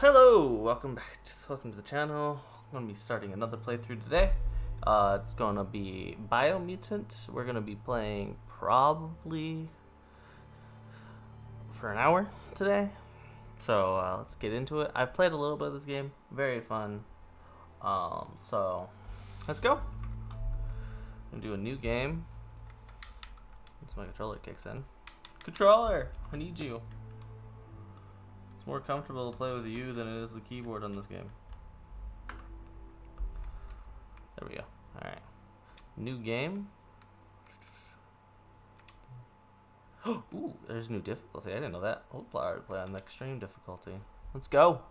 Hello, welcome to the channel. I'm gonna be starting another playthrough today. It's gonna be Boimutant. We're gonna be playing probably for an hour today. So let's get into it. I've played a little bit of this game, very fun. So let's go. I'm gonna do a new game. Once my controller kicks in. Controller, I need you. It's more comfortable to play with you than it is the keyboard on this game. There we go. Alright. New game. Ooh, there's new difficulty. I didn't know that. Oh, I already play on the extreme difficulty. Let's go.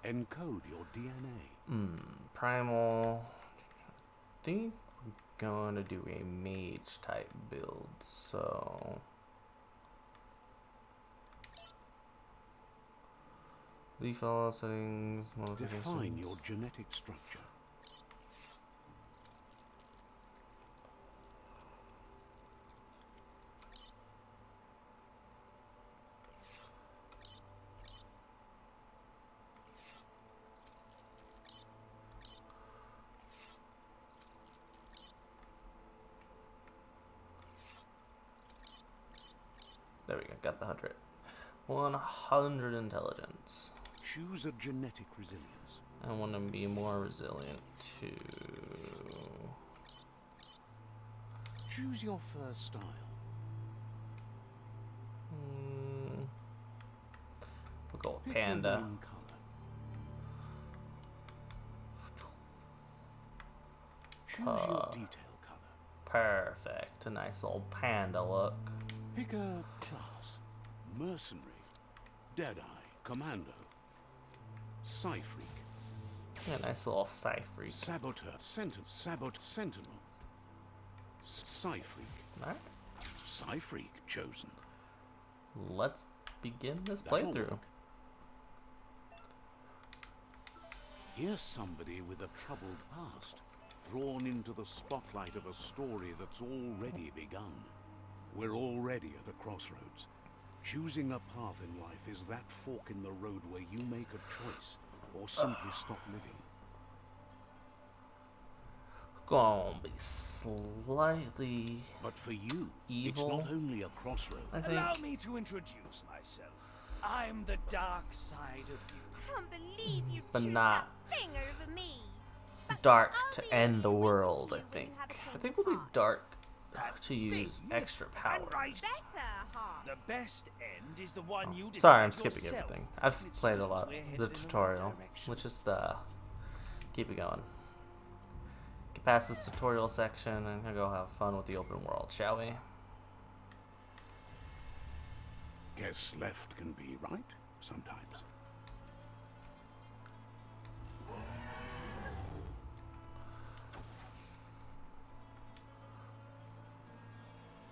Encode your DNA. Primal. I think I'm gonna do a mage type build, so default settings, modifications. Define your genetic structure. There we go, got the 100. 100 intelligence. Choose a genetic resilience. I want to be more resilient too. Choose your first style. We'll go with Pick panda. your main color. Choose your detail color. Perfect. A nice little panda look. Pick a class. Mercenary, Deadeye, Commando, Psy-Freak, Yeah, nice little Psy-Freak. Saboteur, Sentinel, Psy-Freak. Alright, Psy-Freak chosen. let's begin this That'll playthrough. work. Here's somebody with a troubled past, drawn into the spotlight of a story that's already begun. We're already at a crossroads. Choosing a path in life is that fork in the road where you make a choice or simply stop living. Gonna be slightly But for you, evil, it's not only a crossroad. I think. Allow me to introduce myself. I'm the dark side of you. Can't believe you But choose not that thing over me. But dark I'll to be end the able to world, you I when think. you have a I change think of we'll be heart. dark to use extra power. And right, Better heart. the best end is the one you decide Sorry, I'm skipping yourself. everything. I've And it played a seems lot we're of headed the in the right tutorial, direction. which is the keep it going. Get past this tutorial section and go have fun with the open world, shall we? Guess left can be right sometimes.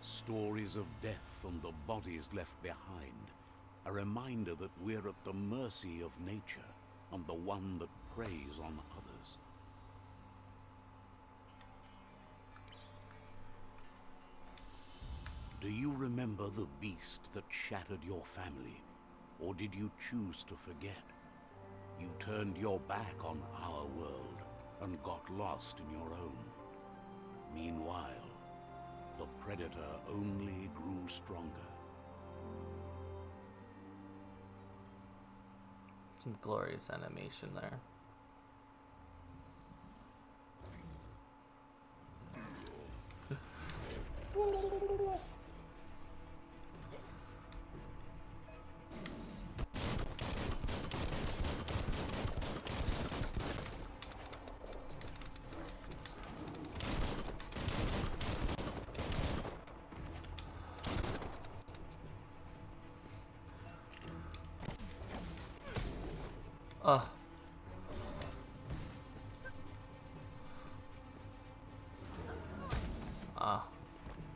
Stories of death and the bodies left behind. A reminder that we're at the mercy of nature and the one that preys on others. Do you remember the beast that shattered your family? Or did you choose to forget? You turned your back on our world and got lost in your own. Meanwhile, the predator only grew stronger. Some glorious animation there.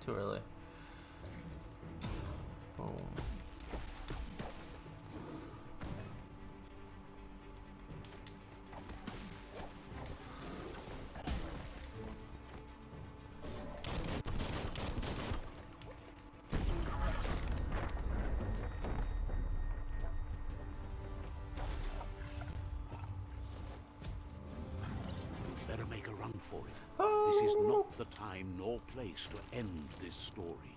Too early. Boom. run for it. This is not the time nor place to end this story.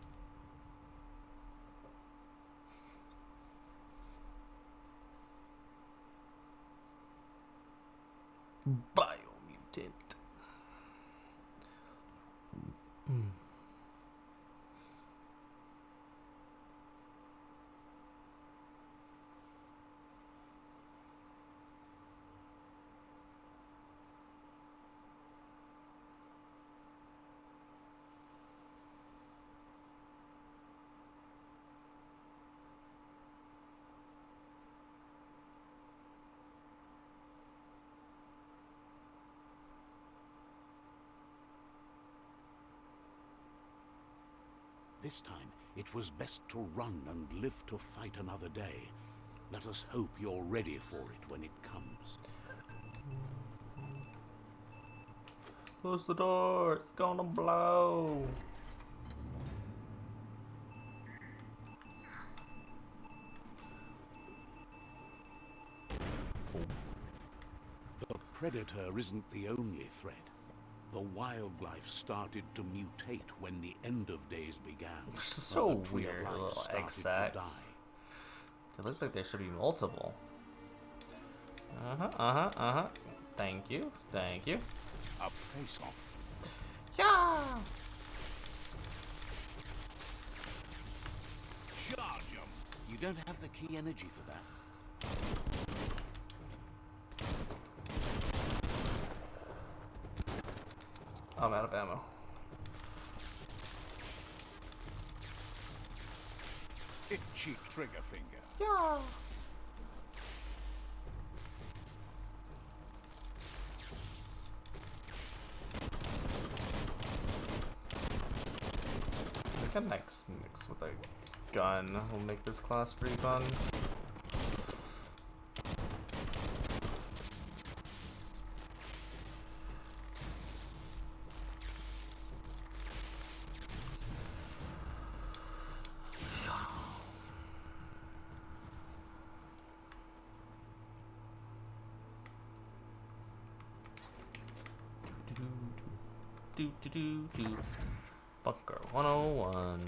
Biomutant. This time, it was best to run and live to fight another day. Let us hope you're ready for it when it comes. Close the door. It's gonna blow. The predator isn't the only threat. The wildlife started to mutate when the end of days began. So The tree of weird, life little egg started to sacs. die. They look like there should be multiple. Thank you. Thank you. A face-off. Yeah. Charge 'em! You don't have the key energy for that. I'm out of ammo. Itchy trigger finger. Yeah. I think a next mix with a gun will make this class pretty fun. Do. Bunker 101.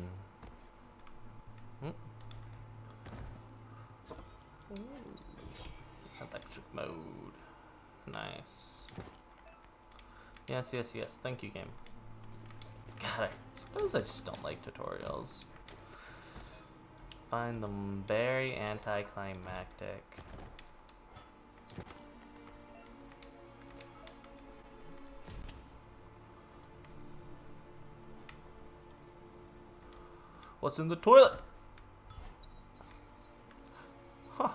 Electric mode. Nice. Yes. Thank you, game. God, sometimes I just don't like tutorials. Find them very anticlimactic. What's in the toilet? Huh.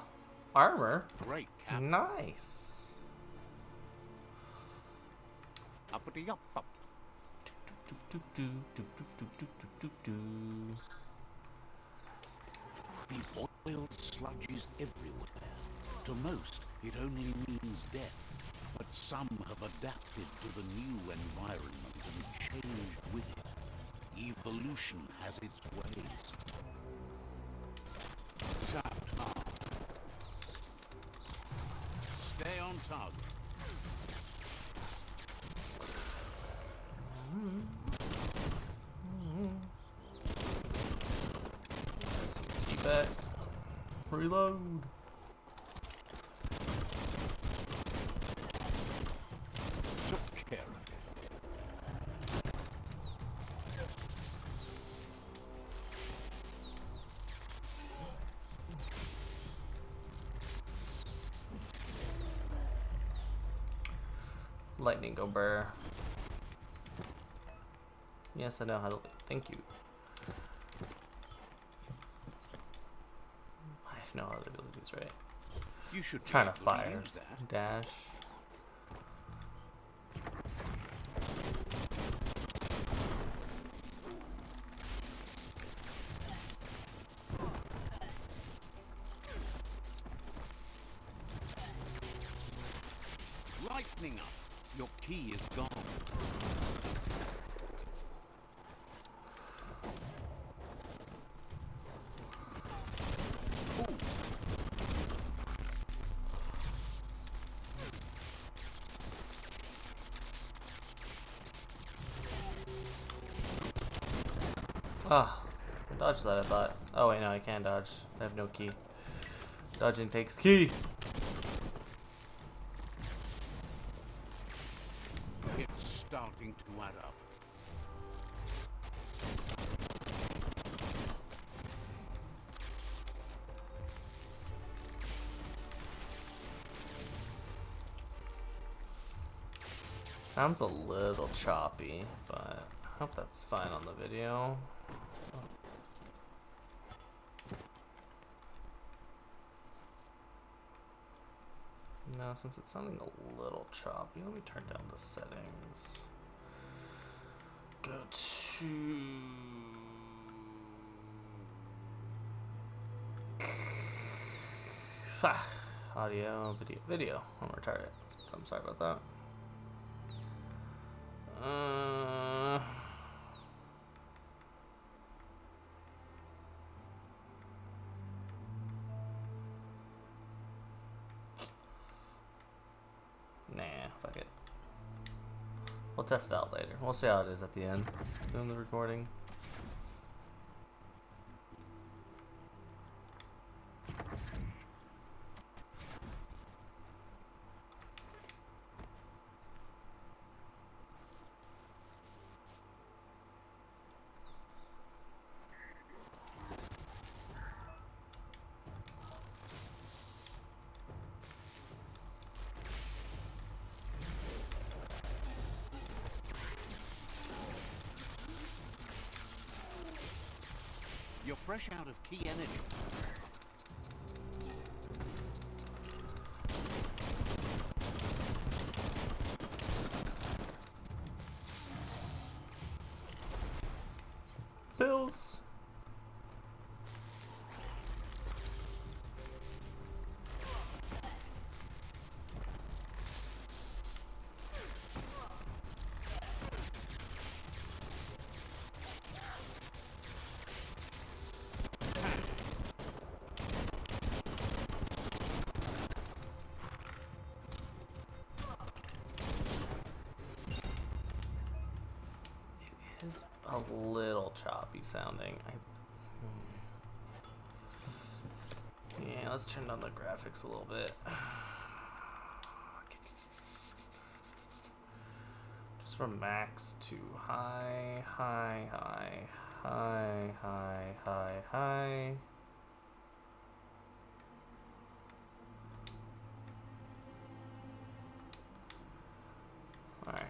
Armor? Great cap. Nice. Uppity up. The oil sludges everywhere. To most, it only means death. But some have adapted to the new environment and changed with it. Evolution has its ways. Tapped hard. Stay on target. Some feedback. Reload. Took care of it. Lightning go burr. Yes, I know how to. Thank you. I have no other abilities, right? You should be Trying to able fire. use that. Dash. Lightning up. Your key is gone. Ah, I dodged that, I thought. Oh wait, no, I can't dodge. I have no key. Dodging takes key. It's starting to add up. Sounds a little choppy, but I hope that's fine on the video. No, since it's sounding a little choppy, let me turn down the settings. Go to audio, video. I'm retarded. I'm sorry about that. Nah, fuck it. We'll test it out later. We'll see how it is at the end. Doing the recording. You're fresh out of key energy. Pills. Is a little choppy sounding. Yeah, let's turn down the graphics a little bit. Just from max to high, high, high, high, high, high, high. Alright.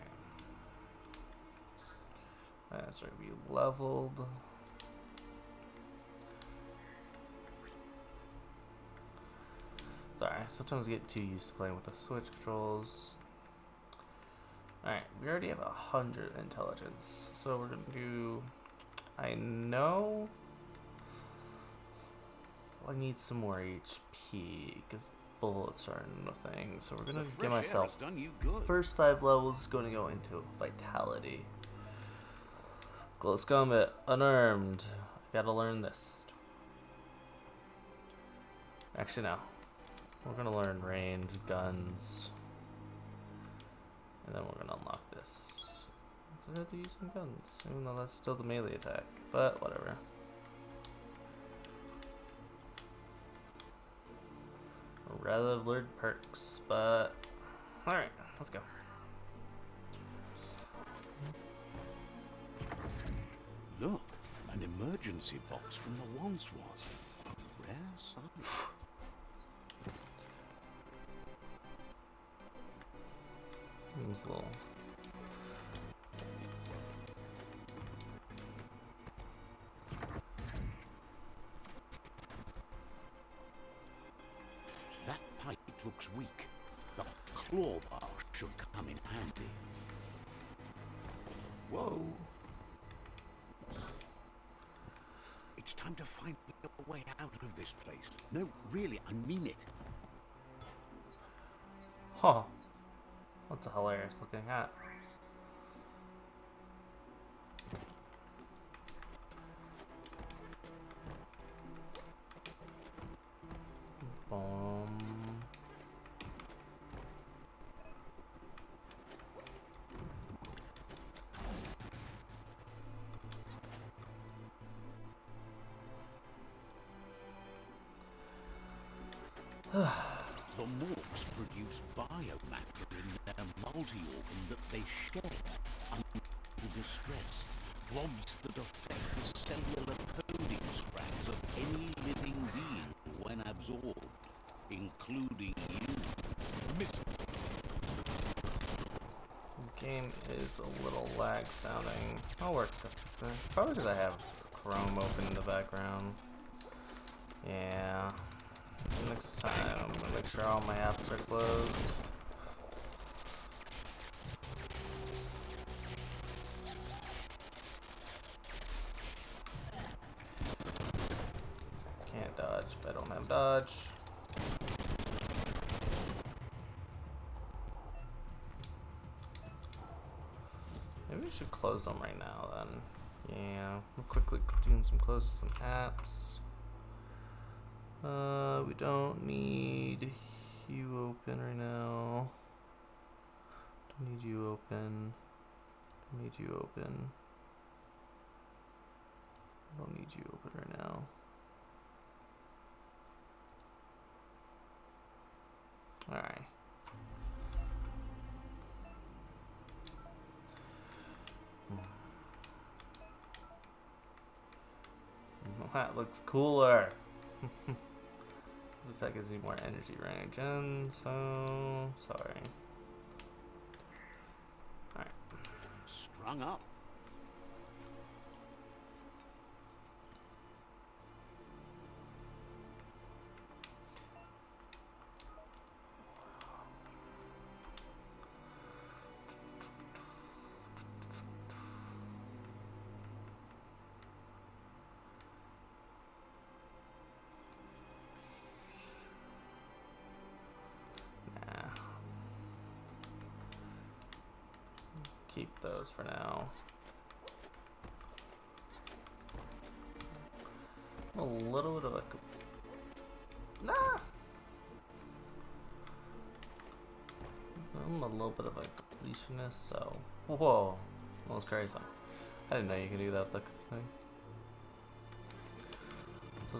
That's right, we leveled. Sorry, sometimes I get too used to playing with the Switch controls. Alright, we already have 100 intelligence. So we're gonna do... I know... I need some more HP, because bullets are nothing. So we're gonna give myself... First 5 levels gonna go into Vitality. Close combat, unarmed. I gotta learn this. Actually, no. We're gonna learn range, guns. And then we're gonna unlock this. So I have to use some guns, even though that's still the melee attack. But whatever. I'd rather have learned perks, but alright, let's go. Look, an emergency box from the once was. A rare sight. Seems a little. That pipe looks weak. The claw bar should come in handy. Whoa. It's time to find a way out of this place. No, really, I mean it. Huh. That's a hilarious looking hat. Boom. The morphs produce biomatter in their multi-organ that they share under distress. Blobs that affect the cellular coding strands of any living being when absorbed, including you. The game is a little lag sounding. I'll work up with it. Probably because I have Chrome open in the background. Yeah. Next time, I'm gonna make sure all my apps are closed. Can't dodge if I don't have dodge. Maybe we should close them right now then. Yeah, we're quickly doing some closes, some apps. We don't need you open right now. Don't need you open. Don't need you open. Don't need you open right now. Alright. That looks cooler. Looks like it gives me more energy range, and so sorry. Alright. Strung up. Keep those for now. A little bit of a I'm a little bit of a completionist, so whoa, that was crazy. I didn't know you could do that with the thing.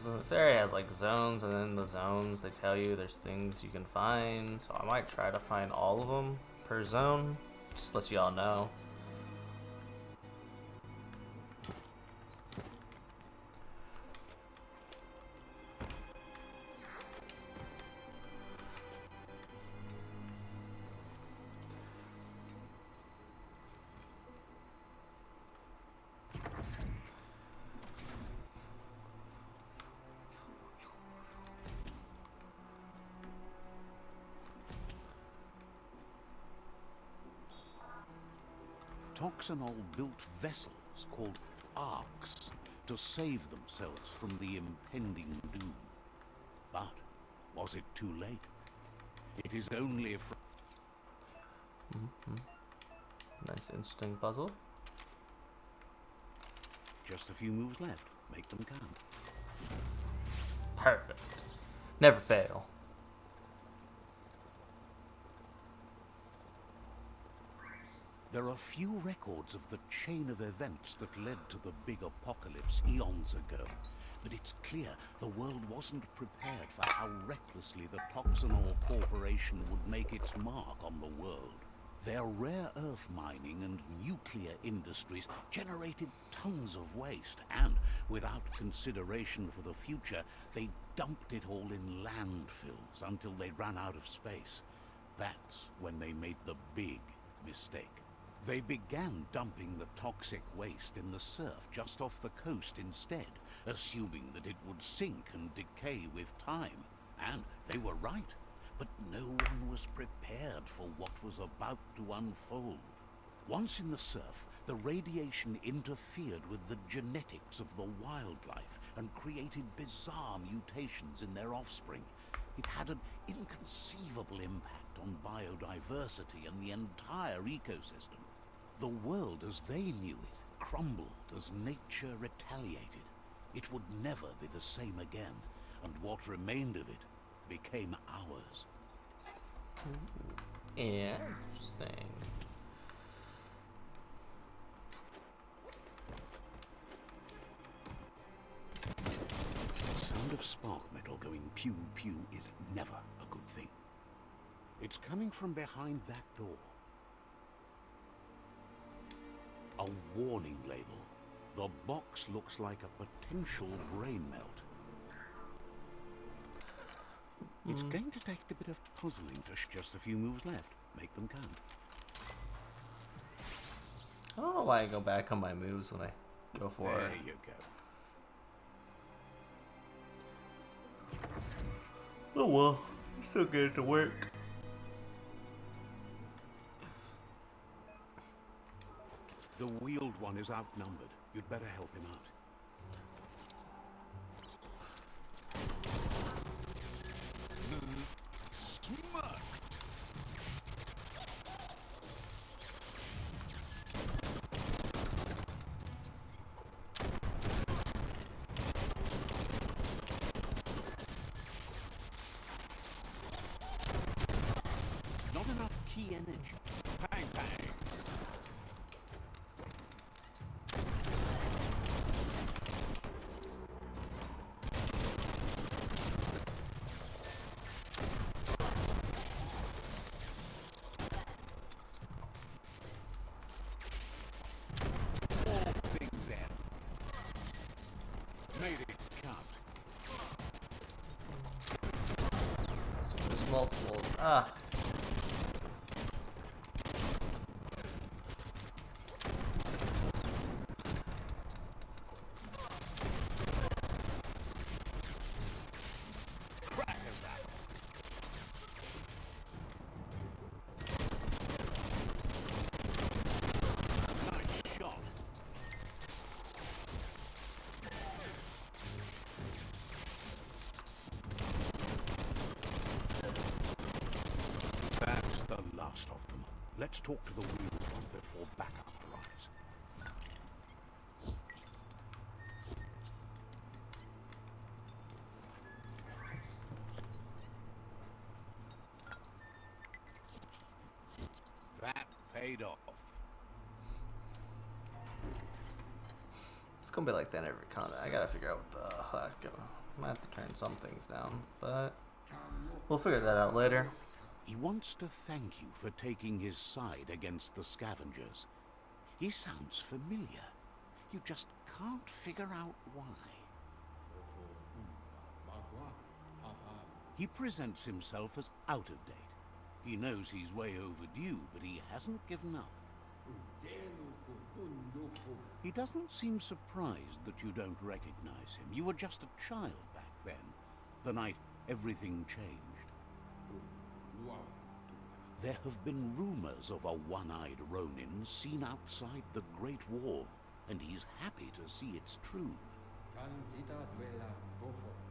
So this area has like zones, and then the zones they tell you there's things you can find. So I might try to find all of them per zone. Just to let y'all know. Toxanol built vessels called arks to save themselves from the impending doom. But was it too late? It is only from... Nice, interesting puzzle. Just a few moves left. Make them count. Perfect. Never fail. There are few records of the chain of events that led to the big apocalypse eons ago, but it's clear the world wasn't prepared for how recklessly the Toxanol Corporation would make its mark on the world. Their rare earth mining and nuclear industries generated tons of waste, and without consideration for the future, they dumped it all in landfills until they ran out of space. That's when they made the big mistake. They began dumping the toxic waste in the surf just off the coast instead, assuming that it would sink and decay with time. And they were right, but no one was prepared for what was about to unfold. Once in the surf, the radiation interfered with the genetics of the wildlife and created bizarre mutations in their offspring. It had an inconceivable impact on biodiversity and the entire ecosystem. The world as they knew it crumbled as nature retaliated. It would never be the same again, and what remained of it became ours. Interesting. Some sound of spark metal going pew pew is never a good thing. It's coming from behind that door. A warning label. The box looks like a potential brain melt. It's going to take a bit of puzzling to just a few moves left. Make them count. I don't know why I go back on my moves when I go for There it. you go. Oh well, still get it to work. The wheeled one is outnumbered. You'd better help him out. Smirked. Not enough key energy. Bang, bang. All things end. Made it count. So there's multiples. Ah. Crackers out. Nice shot. That's the last of them. Let's talk to the wheeled one before backup arrives. That paid off. It's gonna be like that every content. I gotta figure out what the heck. I might have to turn some things down, but we'll figure that out later. He wants to thank you for taking his side against the scavengers. He sounds familiar. You just can't figure out why. He presents himself as out of date. He knows he's way overdue, but he hasn't given up. He doesn't seem surprised that you don't recognize him. You were just a child back then, the night everything changed. There have been rumors of a one-eyed Ronin seen outside the Great Wall, and he's happy to see it's true.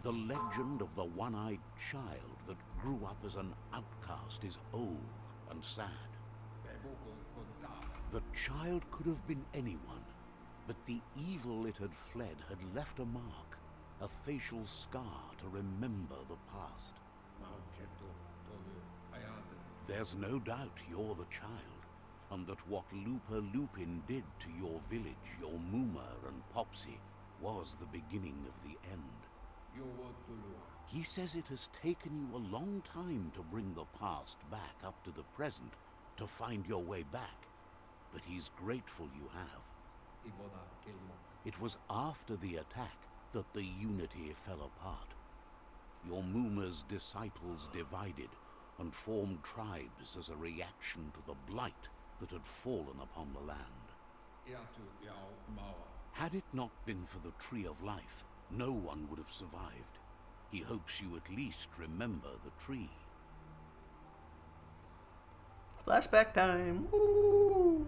The legend of the one-eyed child that grew up as an outcast is old and sad. The child could have been anyone, but the evil it had fled had left a mark, a facial scar to remember the past. There's no doubt you're the child, and that what Looper Lupin did to your village, your Moomer and Popsy, was the beginning of the end. He says it has taken you a long time to bring the past back up to the present, to find your way back, but he's grateful you have. It was after the attack that the unity fell apart. Your Moomer's disciples divided and formed tribes as a reaction to the blight that had fallen upon the land. Had it not been for the Tree of Life, no one would have survived. He hopes you at least remember the tree. Flashback time. Woo!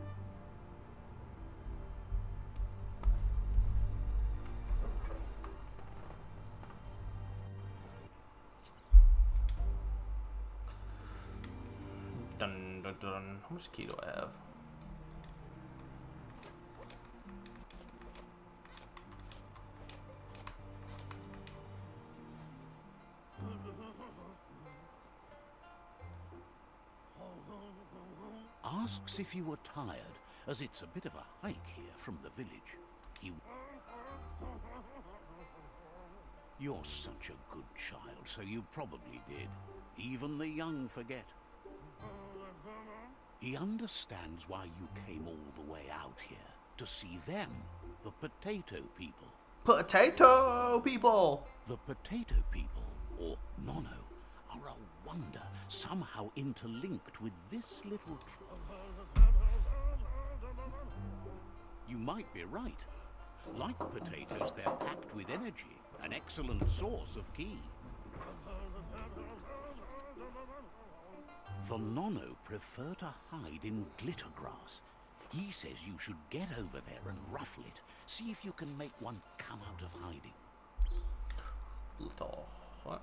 Dun, dun, dun. How much key do I have? Asks if you were tired, as it's a bit of a hike here from the village. You're such a good child, so you probably did. Even the young forget. He understands why you came all the way out here. To see them, the potato people. Potato people! The potato people, or Nono, are a wonder, somehow interlinked with this little You might be right. Like potatoes, they're packed with energy, an excellent source of ki. The Nono prefer to hide in glitter grass. He says you should get over there and ruffle it. See if you can make one come out of hiding. Little. What?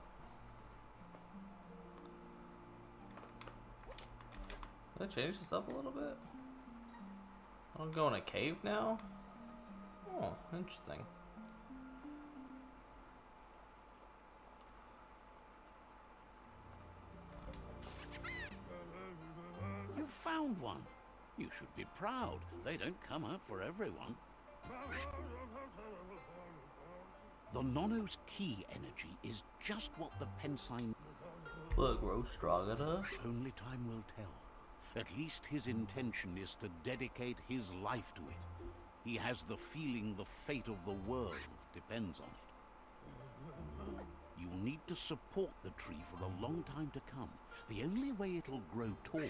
Did I change this up a little bit? I'll go in a cave now? Oh, interesting. You found one. You should be proud. They don't come out for everyone. The Nono's ki energy is just what the Pensine... Will it grow strong enough? Only time will tell. At least his intention is to dedicate his life to it. He has the feeling the fate of the world depends on it. You'll need to support the tree for a long time to come. The only way it'll grow tall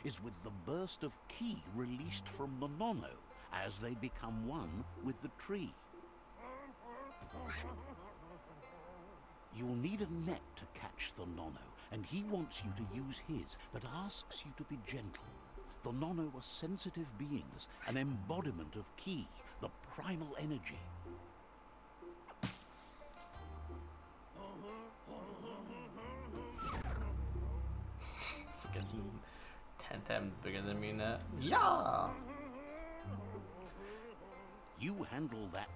is with the burst of ki released from the Nono as they become one with the tree. You'll need a net to catch the Nono, and he wants you to use his, but asks you to be gentle. The Nono are sensitive beings, an embodiment of ki, the primal energy. Fucking 10 times bigger than me now. Yeah! You handle that.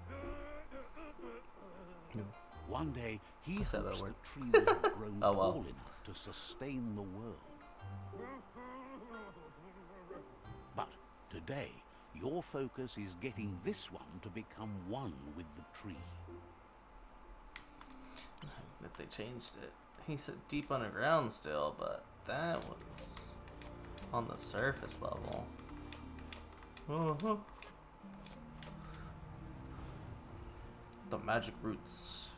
No. One day, he Say that hopes the word. tree will have grown Oh, well. tall enough to sustain the world. But today, your focus is getting this one to become one with the tree. That they changed it. He said deep underground still, but that was on the surface level. Uh-huh. The magic roots.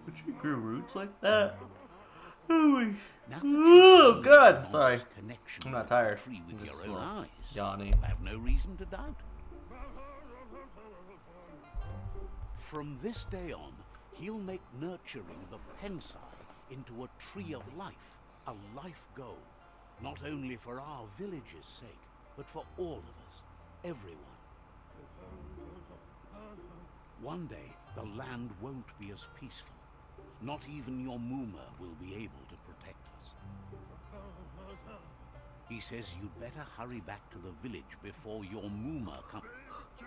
Would you grow roots like that? Oh, Now that oh you've God! seen Sorry, Nono's connection I'm not with the tired. tree with I'm just your own slow. eyes, Yawning. you have no reason to doubt. From this day on, he'll make nurturing the Pensai into a tree of life, a life goal, not only for our village's sake, but for all of us, everyone. One day, the land won't be as peaceful. Not even your Muma will be able to protect us. He says you'd better hurry back to the village before your Muma comes.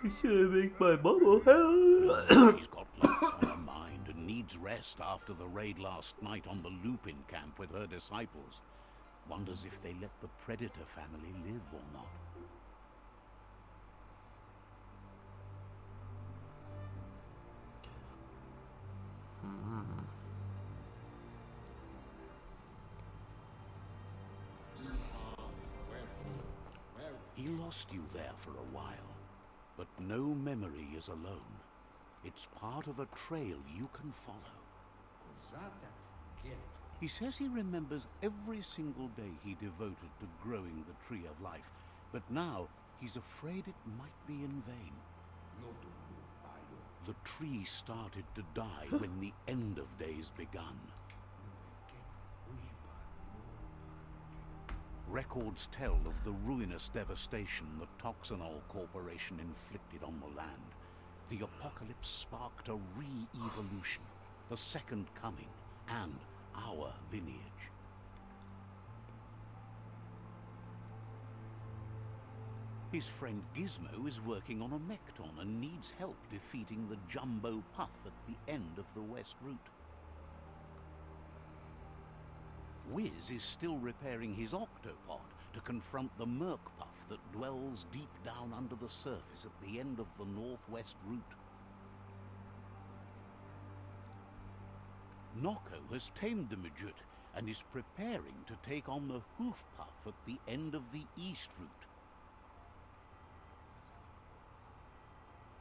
You should make my mama hell. She's got lots on her mind and needs rest after the raid last night on the Lupin camp with her disciples. Wonders if they let the Predator family live or not. He lost you there for a while, but no memory is alone. It's part of a trail you can follow. He says he remembers every single day he devoted to growing the Tree of Life, but now he's afraid it might be in vain. The tree started to die when the end of days begun. Records tell of the ruinous devastation the Toxanol Corporation inflicted on the land. The apocalypse sparked a re-evolution, the second coming, and our lineage. His friend Gizmo is working on a Mekton and needs help defeating the Jumbo Puff at the end of the West Route. Wiz is still repairing his octopod to confront the Merc Puff that dwells deep down under the surface at the end of the Northwest Route. Nocco has tamed the midget and is preparing to take on the hoof puff at the end of the east route.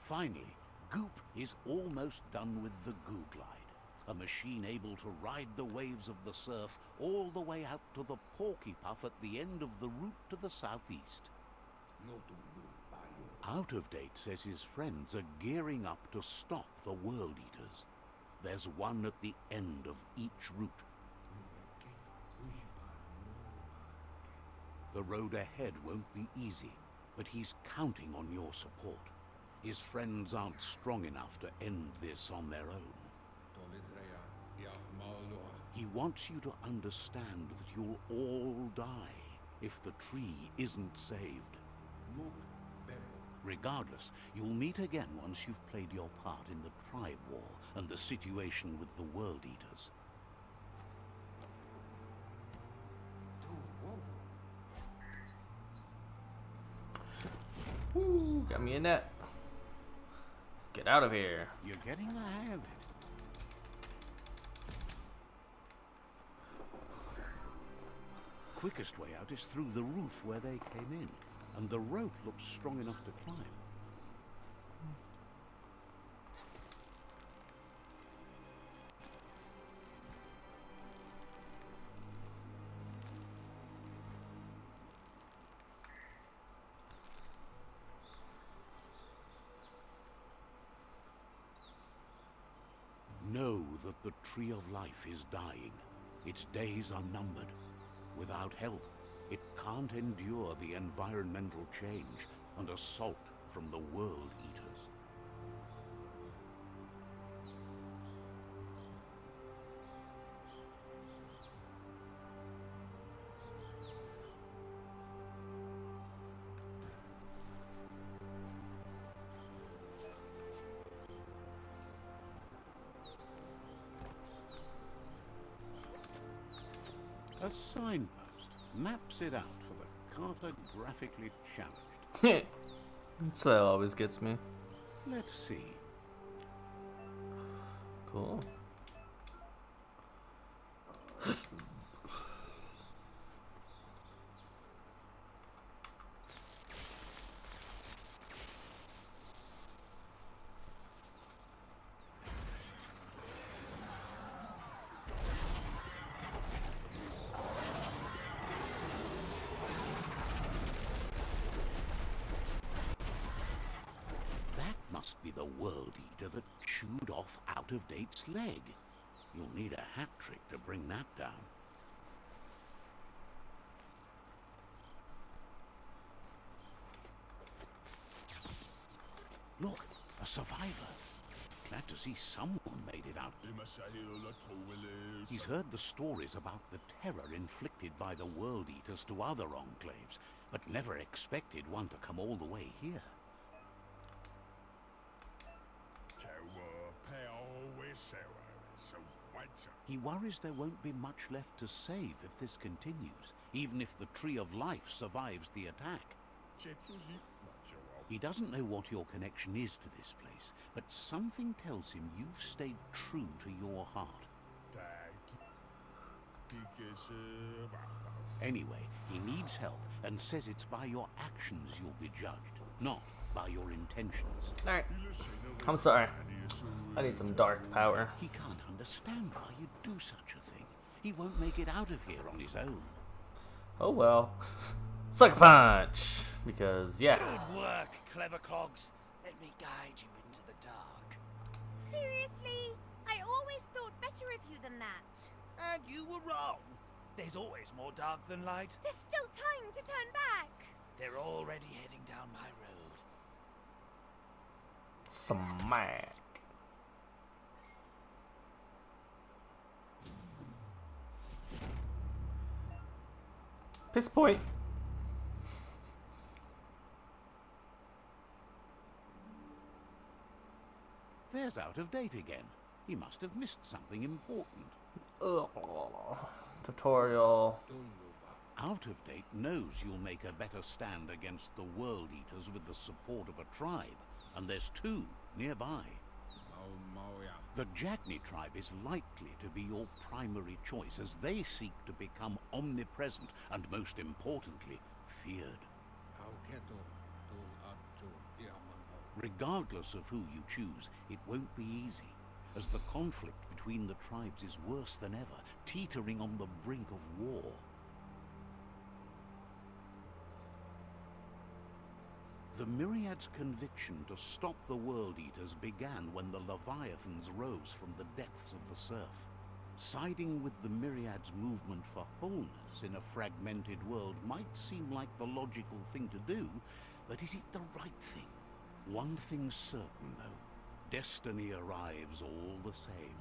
Finally, Goop is almost done with the Goo Glide, a machine able to ride the waves of the surf all the way out to the Porky Puff at the end of the route to the southeast. Out of Date says his friends are gearing up to stop the World Eaters. There's one at the end of each route. The road ahead won't be easy, but he's counting on your support. His friends aren't strong enough to end this on their own. He wants you to understand that you'll all die if the tree isn't saved. Regardless, you'll meet again once you've played your part in the tribe war and the situation with the World Eaters. Woo, got me a net. Get out of here. You're getting the hang of it. Quickest way out is through the roof where they came in, and the rope looks strong enough to climb. Know that the Tree of Life is dying. Its days are numbered. Without help, it can't endure the environmental change and assault from the World Eaters. A signpost maps it out for the cartographically challenged. That's always gets me. Let's see. Cool. Must be the World Eater that chewed off Out of Date's leg. You'll need a hat trick to bring that down. Look, a survivor. Glad to see someone made it out. He's heard the stories about the terror inflicted by the World Eaters to other enclaves, but never expected one to come all the way here. He worries there won't be much left to save if this continues, even if the Tree of Life survives the attack. He doesn't know what your connection is to this place, but something tells him you've stayed true to your heart. Anyway, he needs help and says it's by your actions you'll be judged, not by your intentions. Alright. I'm sorry. I need some dark power. He can't understand why you'd do such a thing. He won't make it out of here on his own. Oh well. Sucker punch! Because, yeah. Good work, clever clogs. Let me guide you into the dark. Seriously? I always thought better of you than that. And you were wrong. There's always more dark than light. There's still time to turn back. They're already heading down my road. Smack. Piss point. There's Out of Date again. He must have missed something important. Ugh. Tutorial. Out of Date knows you'll make a better stand against the World Eaters with the support of a tribe, and there's two nearby. The Jagni tribe is likely to be your primary choice as they seek to become omnipresent and, most importantly, feared. Regardless of who you choose, it won't be easy, as the conflict between the tribes is worse than ever, teetering on the brink of war. The Myriad's conviction to stop the World Eaters began when the Leviathans rose from the depths of the surf. Siding with the Myriad's movement for wholeness in a fragmented world might seem like the logical thing to do, but is it the right thing? One thing's certain, though. Destiny arrives all the same.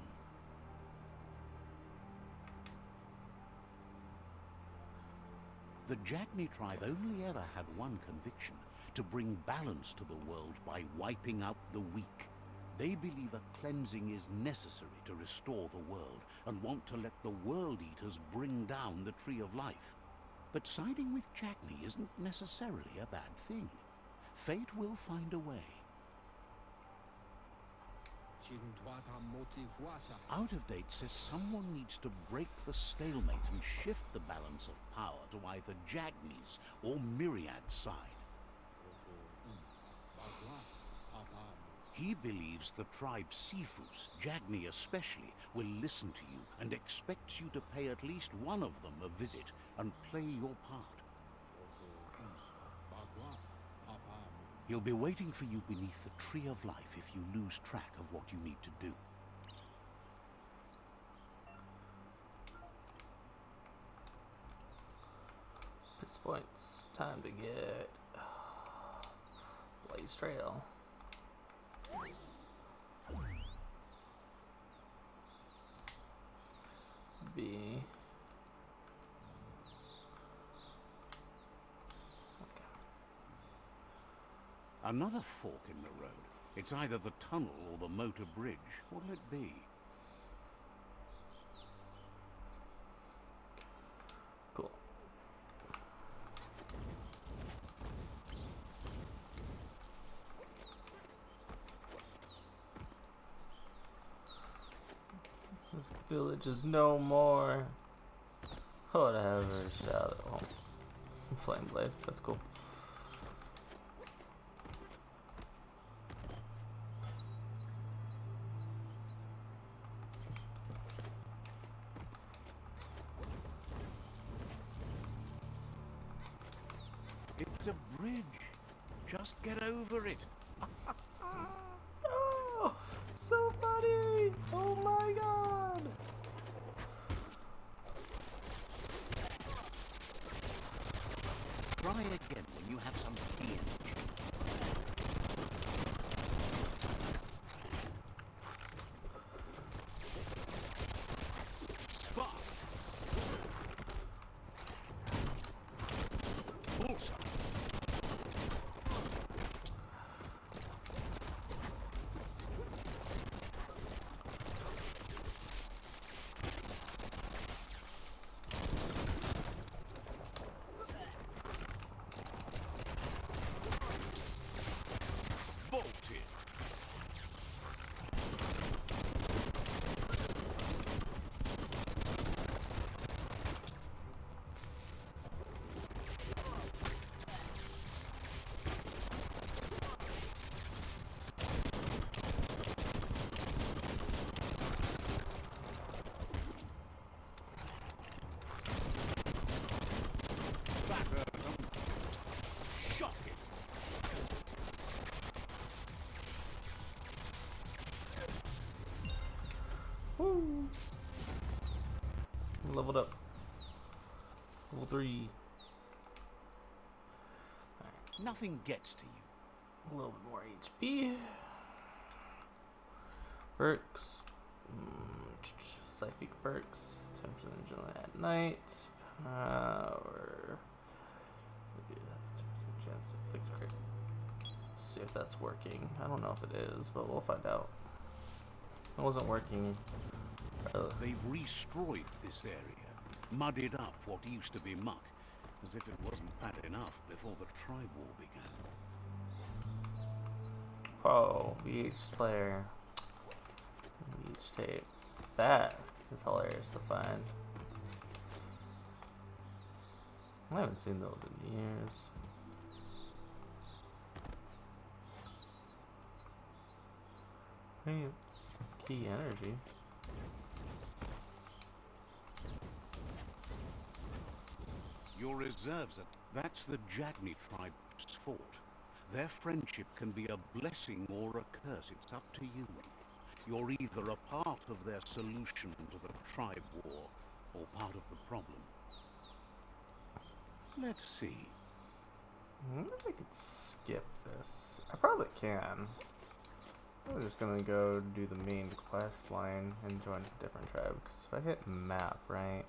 The Jagni tribe only ever had one conviction: to bring balance to the world by wiping out the weak. They believe a cleansing is necessary to restore the world, and want to let the World Eaters bring down the Tree of Life. But siding with Jagni isn't necessarily a bad thing. Fate will find a way. Out of Date says someone needs to break the stalemate and shift the balance of power to either Jagni's or Myriad's side. He believes the tribe Sifus, Jagni especially, will listen to you and expects you to pay at least one of them a visit and play your part. He'll be waiting for you beneath the Tree of Life if you lose track of what you need to do. Piss points. Time to get Blaze Trail. B. Another fork in the road. It's either the tunnel or the motor bridge. What'll it be? Cool. This village is no more. Whatever. Shout it home. Flame blade. That's cool. It's a bridge. Just get over it. Oh, so funny! Oh my god! Try again when you have some energy. Sparked. Bullseye. Bolted. Batter them. Shock it. Woo! Leveled up. Level 3. Nothing gets to you. A little bit more HP. Perks. Psychic perks. 10% generally at night. Power. 10% chance to inflict crit. Let's see if that's working. I don't know if it is, but we'll find out. It wasn't working. They've destroyed this area, muddied up what used to be muck, as if it wasn't bad enough before the tribe war began. Oh, VH player. tape. That is hilarious to find. I haven't seen those in years. Pants. Key energy. Your reserves that's the Jagni tribe's fort. Their friendship can be a blessing or a curse. It's up to you. You're either a part of their solution to the tribe war or part of the problem. Let's see. I wonder if I could skip this. I probably can. I'm just gonna go do the main quest line and join a different tribe. Because if I hit map, right?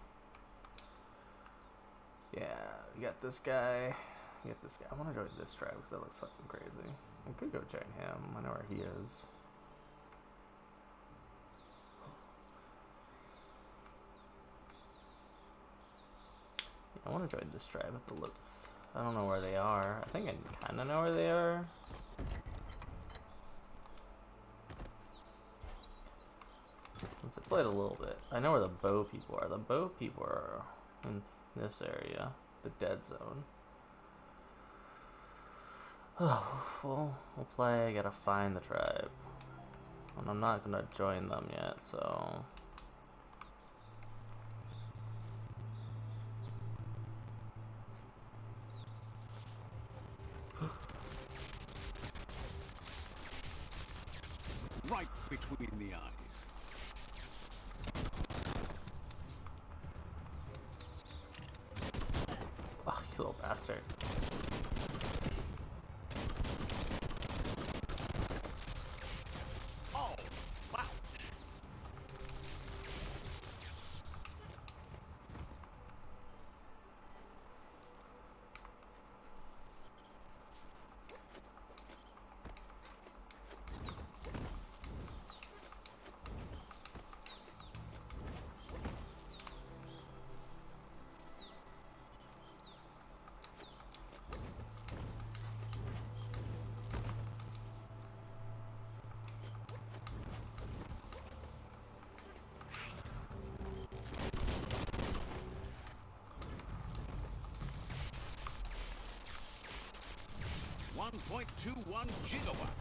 Yeah, you got this guy. You got this guy. I want to join this tribe because that looks fucking crazy. I could go join him. I know where he is. I want to join this tribe at the looks. I don't know where they are. I think I kind of know where they are. Since I played a little bit, I know where the bow people are. The bow people are in this area, the dead zone. Oh, well, we'll play. I gotta find the tribe. And I'm not gonna join them yet, so. Right between the eyes. Oh, you little bastard. Oh, wow. 1.21 gigawatts.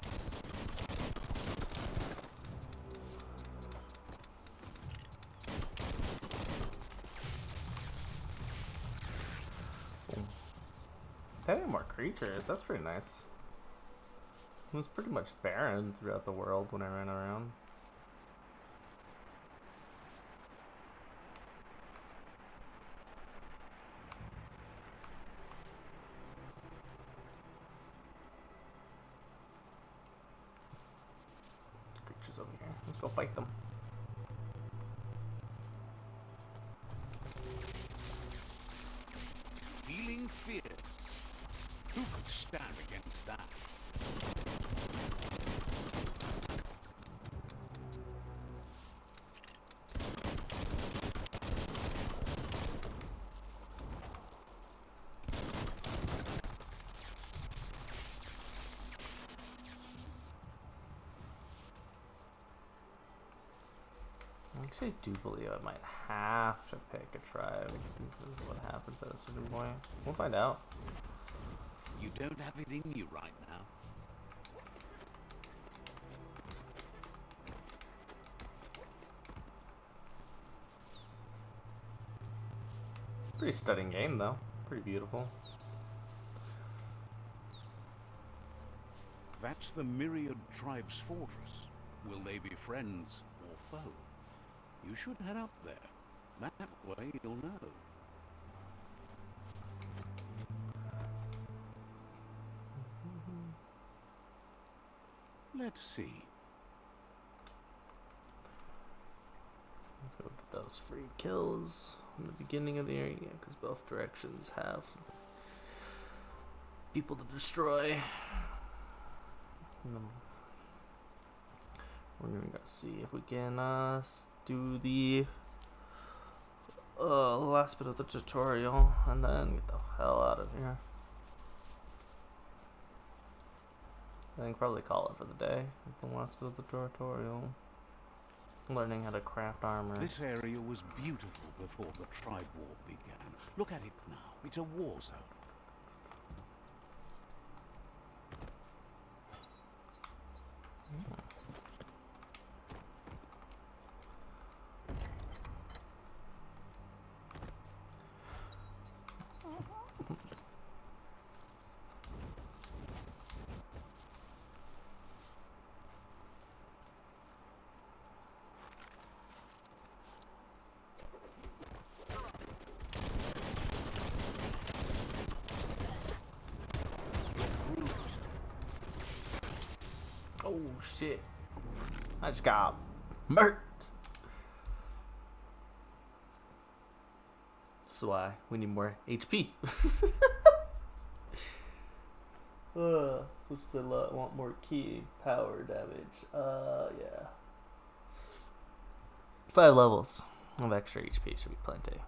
Having more creatures, that's pretty nice. It was pretty much barren throughout the world when I ran around. Creatures over here. Let's go fight them. Feeling fierce. Who could stand against that? I actually do believe I might have to pick a tribe. This is what happens at a certain point. We'll find out. You don't have it in you right now. Pretty stunning game though. Pretty beautiful. That's the Myriad Tribe's fortress. Will they be friends or foe? You should head up there. That way you'll know. Let's see. Let's go get those free kills in the beginning of the area, because both directions have some people to destroy. And then we're gonna go see if we can do the last bit of the tutorial and then get the hell out of here. I think probably call it for the day with the last bit of the tutorial. Learning how to craft armor. This area was beautiful before the tribe war began. Look at it now. It's a war zone. Oh shit. I just got murked. That's why we need more HP. Switch to want more key power damage. Yeah. 5 levels of extra HP should be plenty.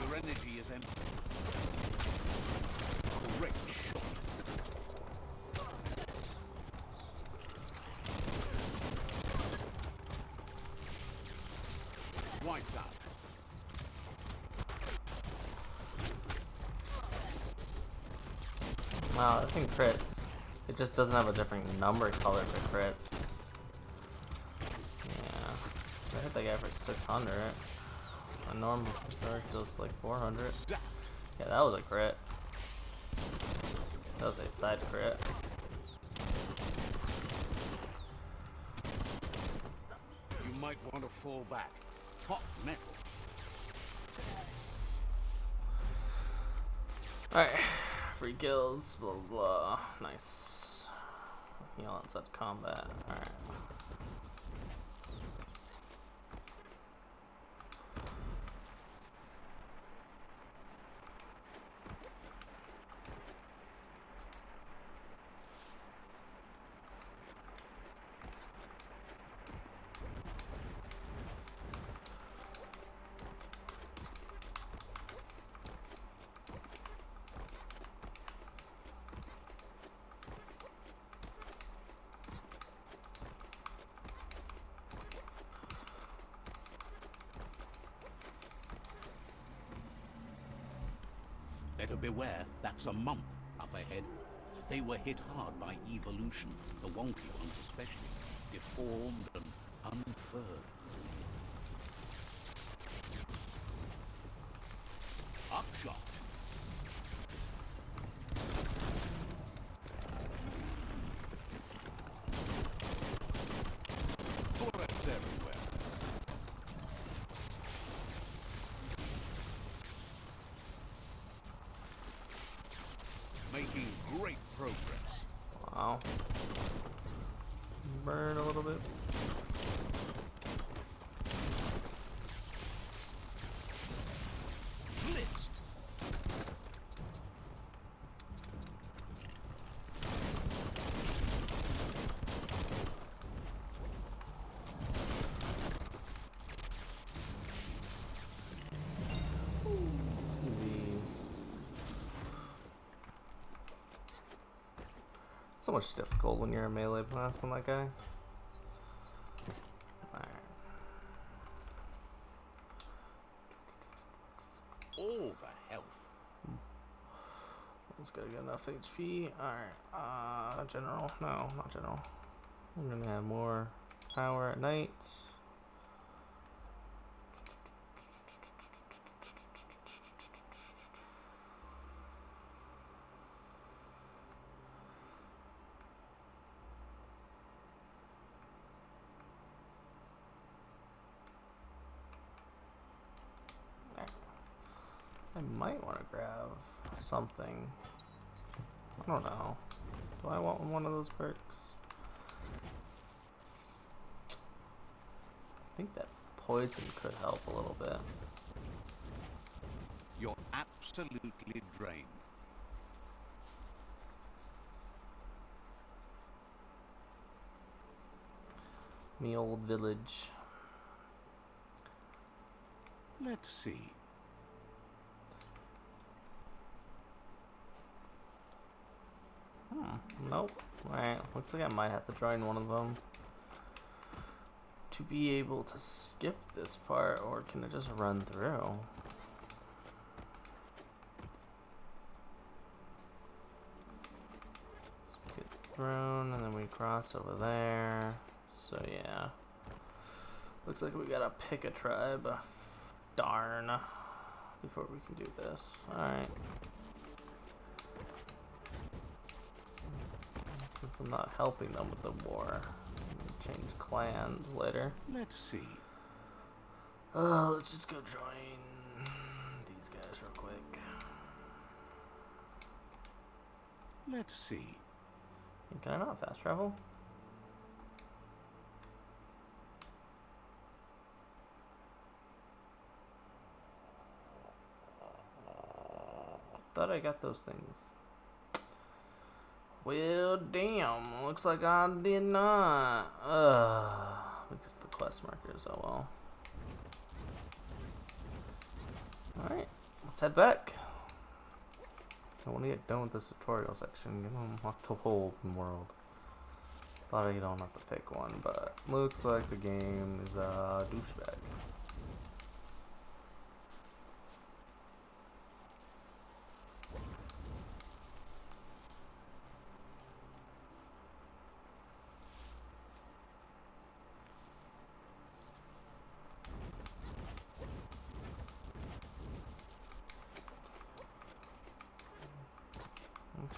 Your energy is empty. Great shot. Wiped out. Wow, that thing crits. It just doesn't have a different number color for crits. Yeah. I hit that guy for 600. A normal charge does like 400. Yeah, that was a crit. That was a side crit. You might want to fall back. Hot metal. Alright. Free kills, blah blah blah. Nice. Heal outside combat. Alright. Better beware, that's a mump up ahead. They were hit hard by evolution, the wonky ones especially, deformed and unfurred. Upshot. Bullets everywhere. Making great progress. Wow. Burn a little bit. Blitzed. So much difficult when you're a melee blast on that guy. Alright. All the health. Let's go get enough HP. Alright. General. No, not general. I'm gonna have more power at night. I might want to grab something. I don't know. Do I want one of those perks? I think that poison could help a little bit. You're absolutely drained. Me old village. Let's see. Nope. Alright, looks like I might have to join one of them to be able to skip this part, or can I just run through? Let's get thrown, and then we cross over there. So yeah. Looks like we gotta pick a tribe. Darn. Before we can do this. Alright. Since I'm not helping them with the war. Change clans later. Let's see. Let's just go join these guys real quick. Let's see. Can I not fast travel? Thought I got those things. Well, damn. Looks like I did not. Because the quest markers. Oh well. Alright. Let's head back. I want to get done with this tutorial section. Get on unlock the whole open world. Thought you don't have to pick one, but looks like the game is a douchebag.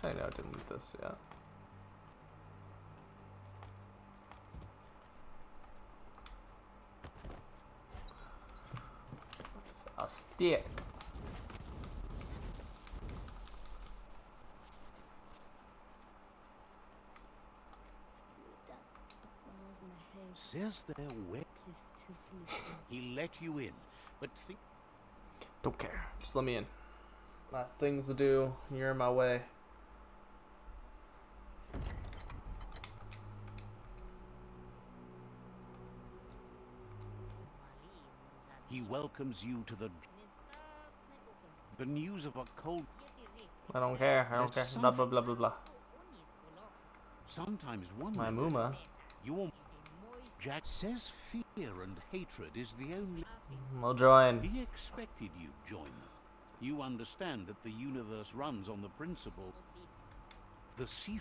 Actually, no, I didn't do this yet. It's a stick. Says they're wet. He let you in, but think. Don't care. Just let me in. Got things to do. You're in my way. He welcomes you to the news of a cold. I don't care. I don't care. Blah blah blah blah blah. Sometimes one. My Muma. Your Jack says fear and hatred is the only. I'll join. He expected you'd join them. You understand that the universe runs on the principle. The sea.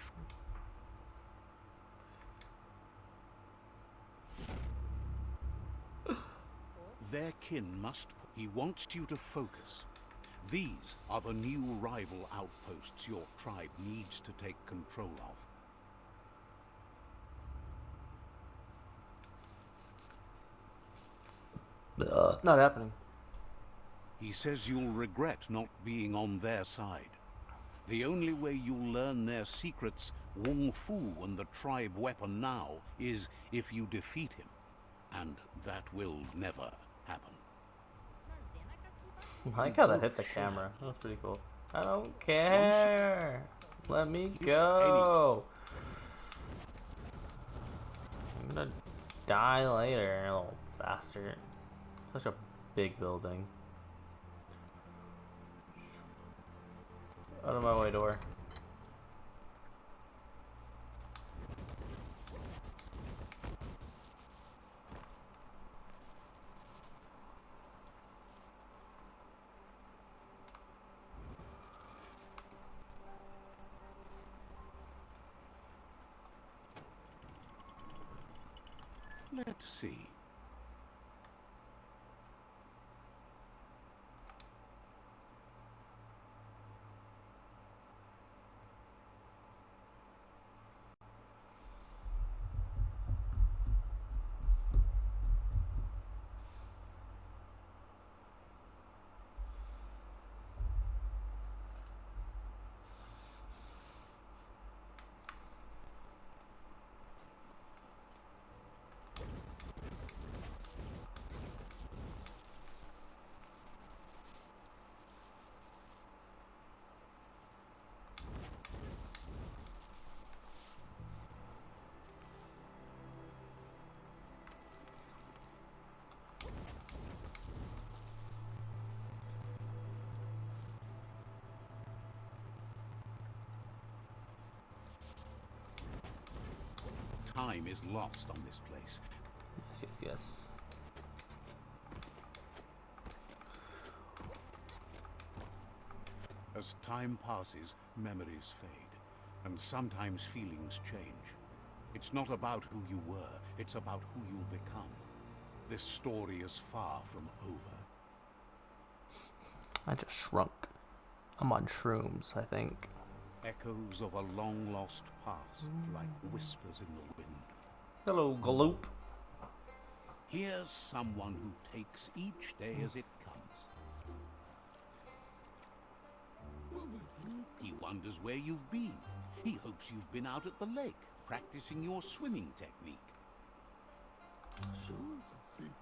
Their kin must. He wants you to focus. These are the new rival outposts your tribe needs to take control of. Not happening. He says you'll regret not being on their side. The only way you'll learn their secrets, Wong Fu and the tribe weapon now, is if you defeat him. And that will never happen. I like how that hit the camera. That was pretty cool. I don't care. Let me go. I'm gonna die later, little bastard. Such a big building. Out of my way, door. Let's see. Time is lost on this place. Yes, yes, yes. As time passes, memories fade, and sometimes feelings change. It's not about who you were, it's about who you'll become. This story is far from over. I just shrunk. I'm on shrooms, I think. Echoes of a long-lost past, like whispers in the wind. Hello, Galoop. Here's someone who takes each day as it comes. He wonders where you've been. He hopes you've been out at the lake, practicing your swimming technique.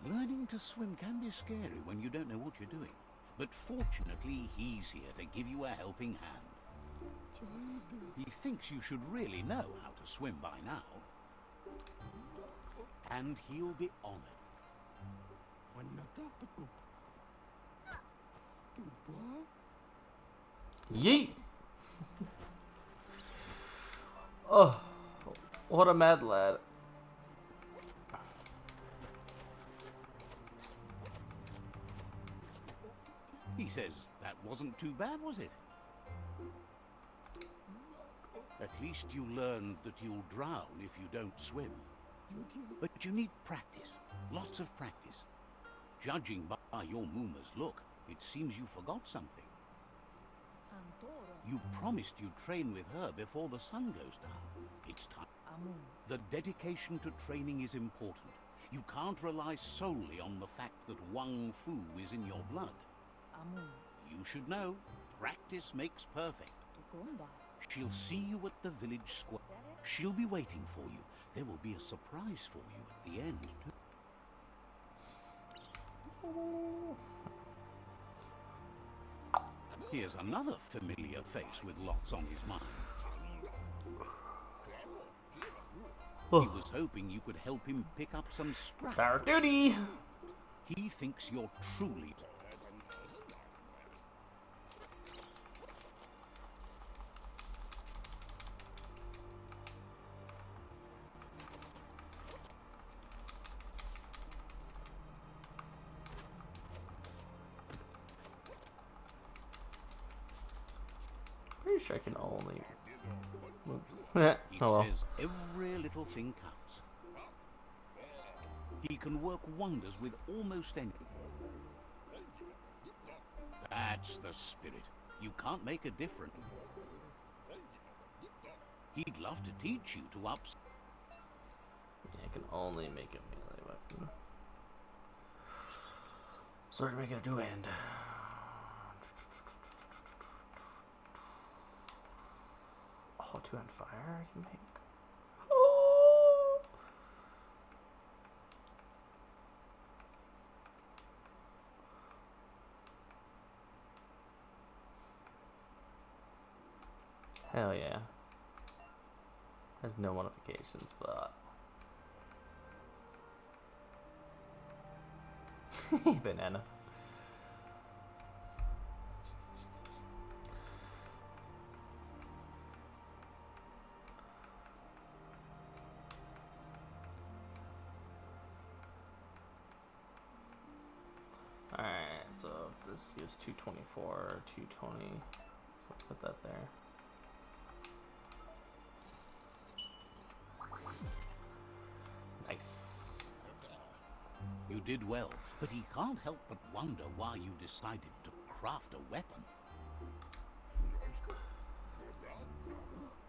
Learning to swim can be scary when you don't know what you're doing. But fortunately, he's here to give you a helping hand. He thinks you should really know how to swim by now. And he'll be honored. Yeet! Oh, what a mad lad. He says, that wasn't too bad, was it? At least you learned that you'll drown if you don't swim. But you need practice, lots of practice. Judging by your Mooma's look, it seems you forgot something. You promised you'd train with her before the sun goes down. It's time. The dedication to training is important. You can't rely solely on the fact that Wang Fu is in your blood. You should know, practice makes perfect. She'll see you at the village square. She'll be waiting for you. There will be a surprise for you at the end, too. Here's another familiar face with lots on his mind. He was hoping you could help him pick up some scraps. It's our duty! He thinks you're truly... Pretty sure I can only... Oops. It Oh well. says every little thing counts. He can work wonders with almost anything. That's the spirit. You can't make a difference. He'd love to teach you to ups. Yeah, I can only make a melee weapon. Sorry to make it a two-hand. Oh, two-hand fire I can make. Oh! Hell yeah. Has no modifications, but... Banana. Alright, so this gives 224, 220. So put that there. Nice. You did well, but he can't help but wonder why you decided to craft a weapon.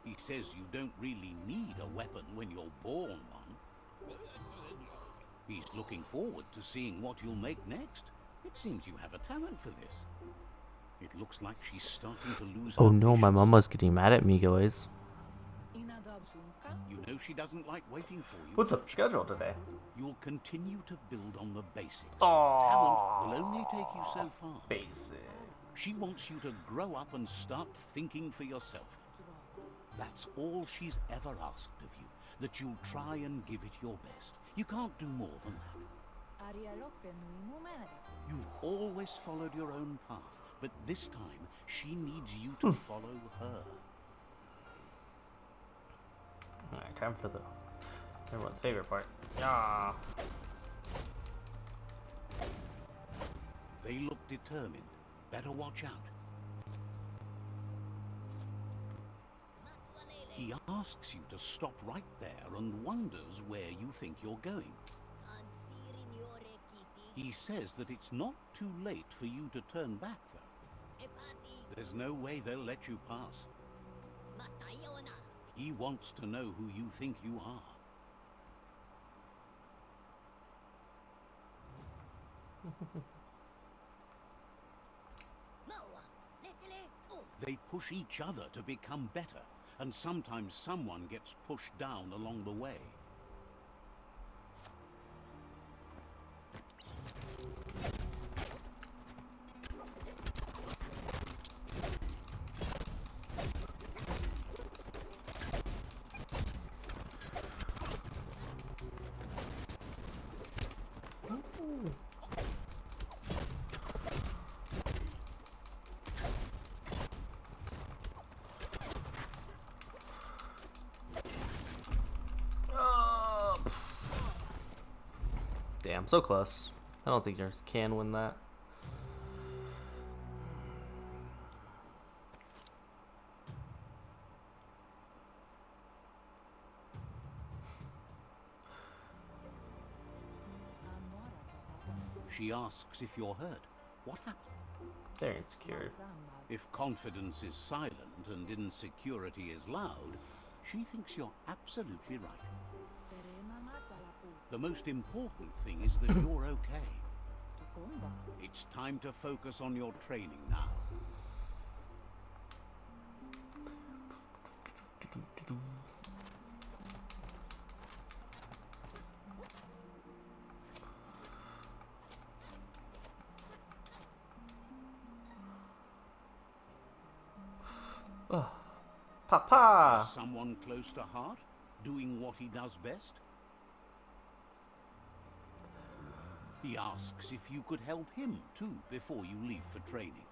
He says you don't really need a weapon when you're born one. He's looking forward to seeing what you'll make next. It seems you have a talent for this. It looks like she's starting to lose Oh her no, my patience. mama's getting mad at me, guys. You know she doesn't like waiting for you. What's up schedule today? You'll continue to build on the basics. Aww. Talent will only take you so far. Basic. She wants you to grow up and start thinking for yourself. That's all she's ever asked of you, that you'll try and give it your best. You can't do more than that. You've always followed your own path, but this time she needs you to follow her. Alright, time for the Everyone's favorite part. Yeah. They look determined. Better watch out. He asks you to stop right there and wonders where you think you're going. He says that it's not too late for you to turn back, though. There's no way they'll let you pass. He wants to know who you think you are. They push each other to become better, and sometimes someone gets pushed down along the way. Damn, so close. I don't think you can win that. She asks if you're hurt. What happened? They're insecure. If confidence is silent and insecurity is loud, she thinks you're absolutely right. The most important thing is that you're okay. It's time to focus on your training now. Oh. Papa! Is someone close to heart, doing what he does best? He asks if you could help him too before you leave for training.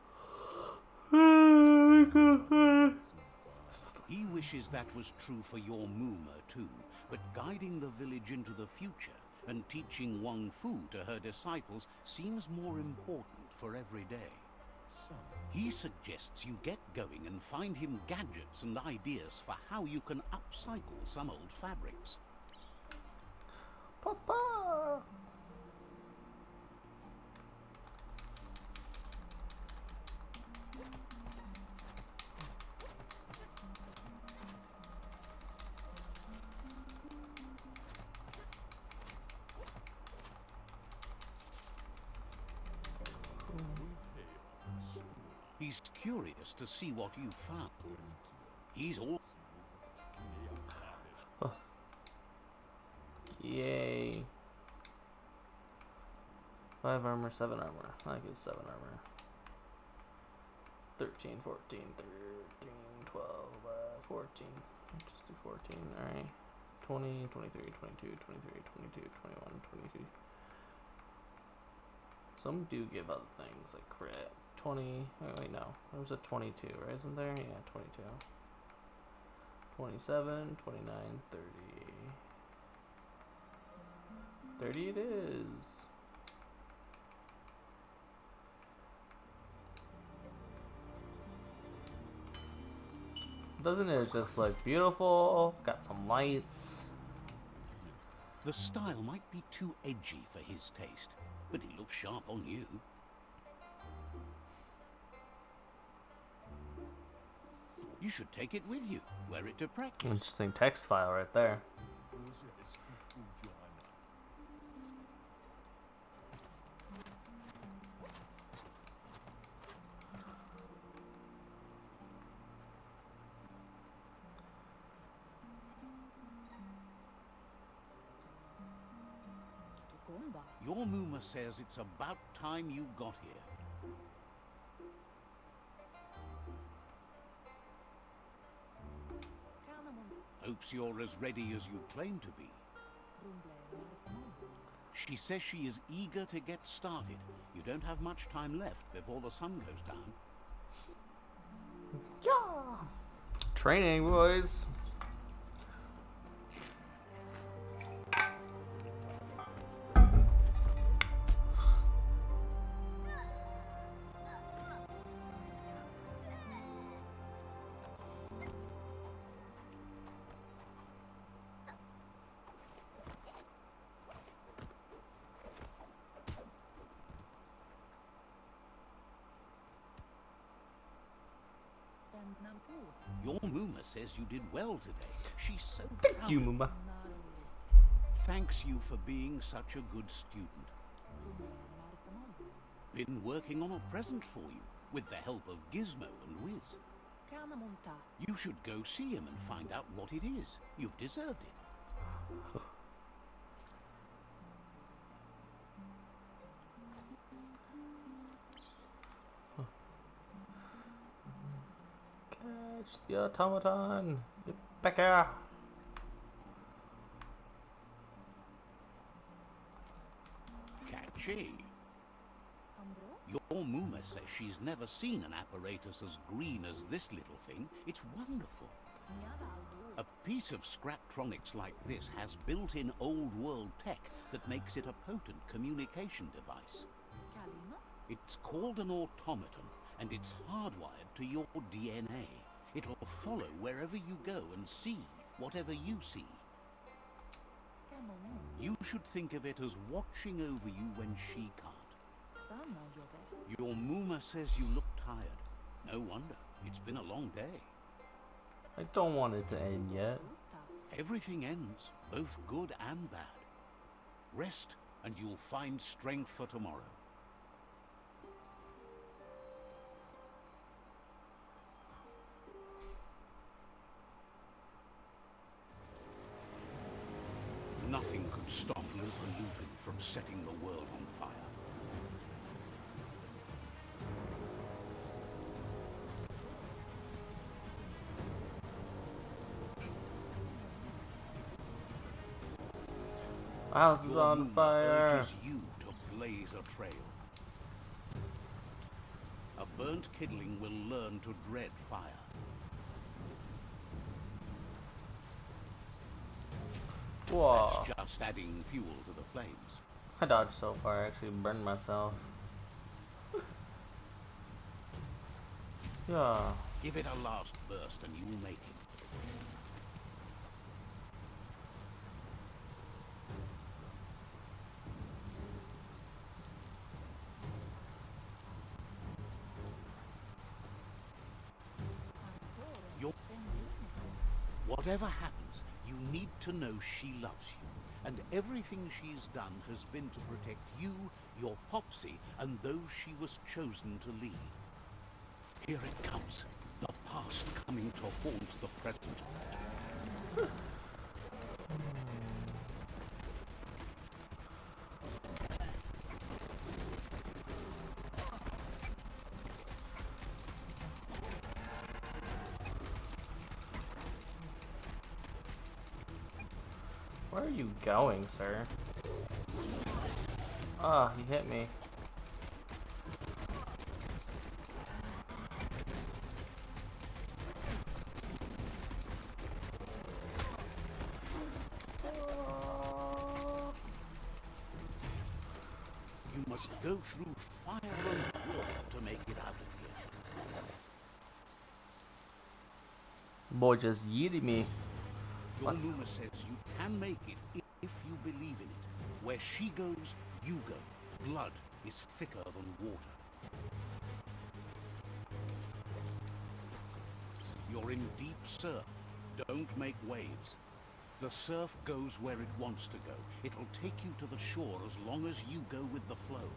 He wishes that was true for your Mooma too, but guiding the village into the future and teaching Wang Fu to her disciples seems more important for every day. He suggests you get going and find him gadgets and ideas for how you can upcycle some old fabrics. Papa! He's curious to see what you found. He's all... Yay. 5 armor, 7 armor. I give 7 armor. 13, 14, 13, 12, 14. Just do 14. Alright. 20, 23, 22, 23, 22, 21, 22. Some do give other things like crit. 20. Wait, no. There was a 22, right? Isn't there? Yeah, 22. 27, 29, 30. 30 it is. Doesn't it just look beautiful? Got some lights. The style might be too edgy for his taste, but it looks sharp on you. You should take it with you. Wear it to practice. Interesting text file right there. Your Mooma says it's about time you got here. Hopes you're as ready as you claim to be. She says she is eager to get started. You don't have much time left before the sun goes down. Yeah. Training, boys. Your Muma says you did well today. She's so Thank proud you, of Muma. Thanks you for being such a good student. Been working on a present for you, with the help of Gizmo and Wiz. You should go see him and find out what it is. You've deserved it. Catch the automaton. Get back here. Catchy. Your Muma says she's never seen an apparatus as green as this little thing. It's wonderful. A piece of Scraptronics like this has built-in old-world tech that makes it a potent communication device. It's called an automaton, and it's hardwired to your DNA. It'll follow wherever you go and see whatever you see. You should think of it as watching over you when she can't. Your Muma says you look tired. No wonder. It's been a long day. I don't want it to end yet. Everything ends, both good and bad. Rest, and you'll find strength for tomorrow. Nothing could stop Lupin from setting the world on fire. My house is Your on Muma fire. urges you to blaze a trail. A burnt kidling will learn to dread fire. Whoa. That's just adding fuel to the flames. I dodged so far, I actually burned myself. Yeah. Give it a last burst and you'll make it. Whatever happens, you need to know she loves you. And everything she's done has been to protect you, your Popsy, and those she was chosen to lead. Here it comes. The past coming to haunt the present. Where are you going, sir? Ah, he hit me. You must go through fire and water to make it out of here. Boy just yeeted me. Your Muma says you can make it if you believe in it. Where she goes, you go. Blood is thicker than water. You're in deep surf. Don't make waves. The surf goes where it wants to go. It'll take you to the shore as long as you go with the flow.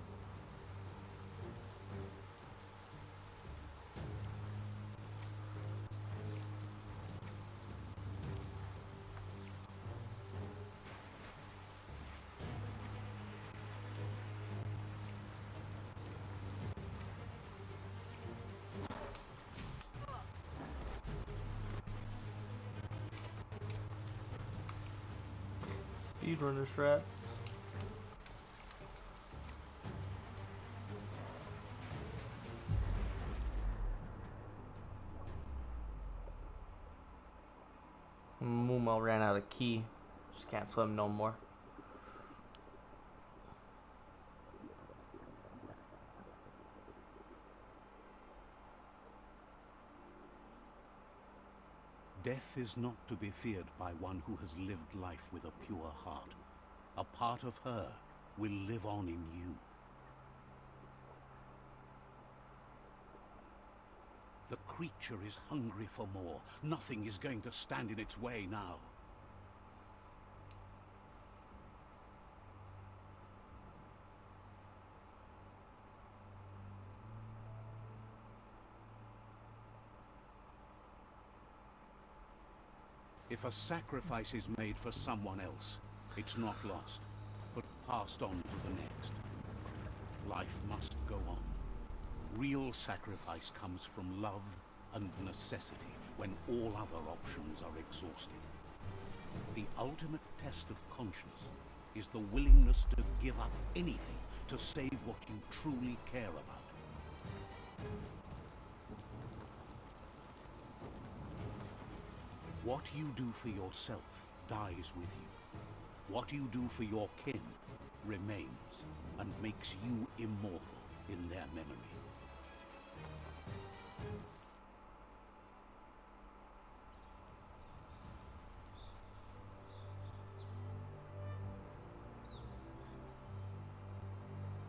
Speedrunner strats. Mumo ran out of key. Just can't swim no more. Death is not to be feared by one who has lived life with a pure heart. A part of her will live on in you. The creature is hungry for more. Nothing is going to stand in its way now. If a sacrifice is made for someone else, it's not lost, but passed on to the next. Life must go on. Real sacrifice comes from love and necessity when all other options are exhausted. The ultimate test of conscience is the willingness to give up anything to save what you truly care about. What you do for yourself dies with you. What you do for your kin remains and makes you immortal in their memory.